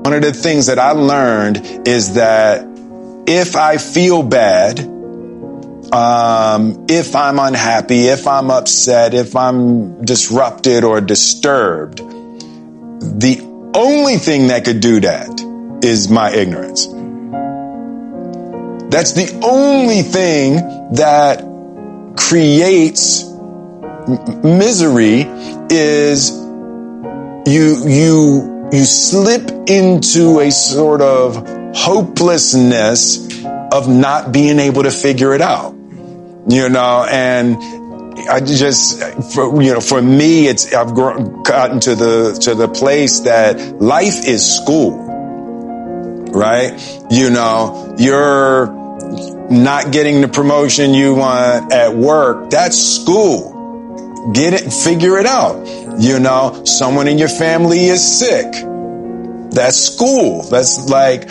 one of the things that I learned is that if I feel bad, if I'm unhappy, if I'm upset, if I'm disrupted or disturbed, the only thing that could do that is my ignorance. That's the only thing that creates misery is you slip into a sort of hopelessness of not being able to figure it out, and I just, for me, I've gotten to the place that life is school, right? You're not getting the promotion you want at work. That's school. Get it, figure it out. Someone in your family is sick. That's school. That's like,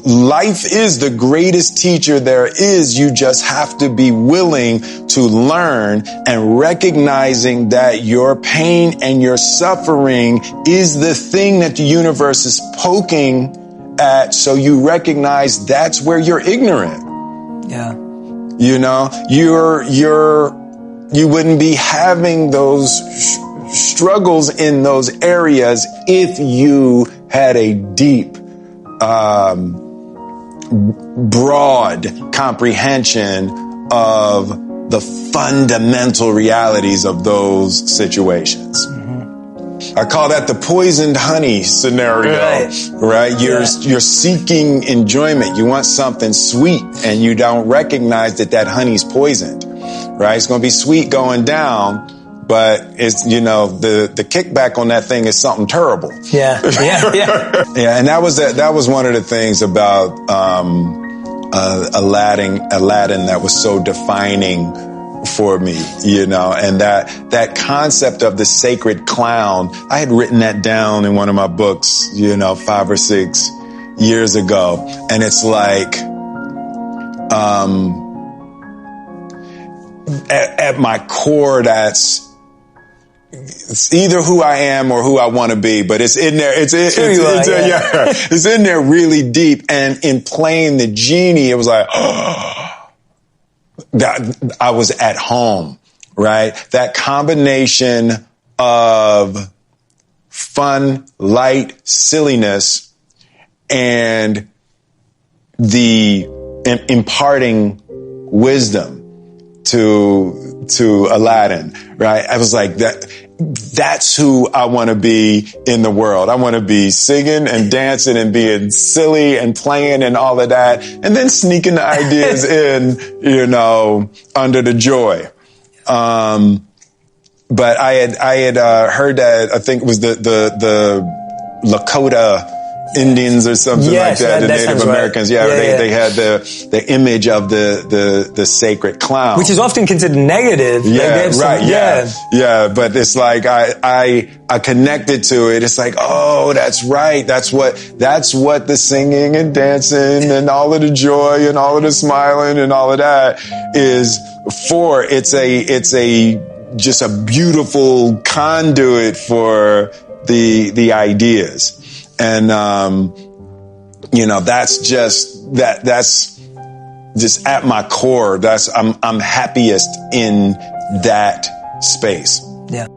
life is the greatest teacher there is. You just have to be willing to learn and recognizing that your pain and your suffering is the thing that the universe is poking at. So you recognize that's where you're ignorant. Yeah. You wouldn't be having those struggles in those areas if you had a deep, broad comprehension of the fundamental realities of those situations. Mm-hmm. I call that the poisoned honey scenario, right? You're seeking enjoyment. You want something sweet and you don't recognize that honey's poisoned, right? It's going to be sweet going down, but it's, the kickback on that thing is something terrible. Yeah. Yeah. And that was one of the things about, Aladdin that was so defining for me, and that concept of the sacred clown. I had written that down in one of my books, 5 or 6 years ago. And it's like, at my core, it's either who I am or who I want to be, but it's in there. It's in there really deep. And in playing the genie, it was like, that I was at home, right? That combination of fun, light, silliness, and the imparting wisdom to Aladdin, right? I was like, that's who I want to be in the world. I want to be singing and dancing and being silly and playing and all of that, and then sneaking the ideas in, under the joy. But I had heard that, I think it was the Lakota Indians or something like that, the Native Americans. Right. They had the image of the sacred clown, which is often considered negative. Yeah, right. Yeah. But it's like I connected to it. It's like, oh, that's right. That's what the singing and dancing and all of the joy and all of the smiling and all of that is for. It's just a beautiful conduit for the ideas. And, that's just at my core. I'm happiest in that space. Yeah.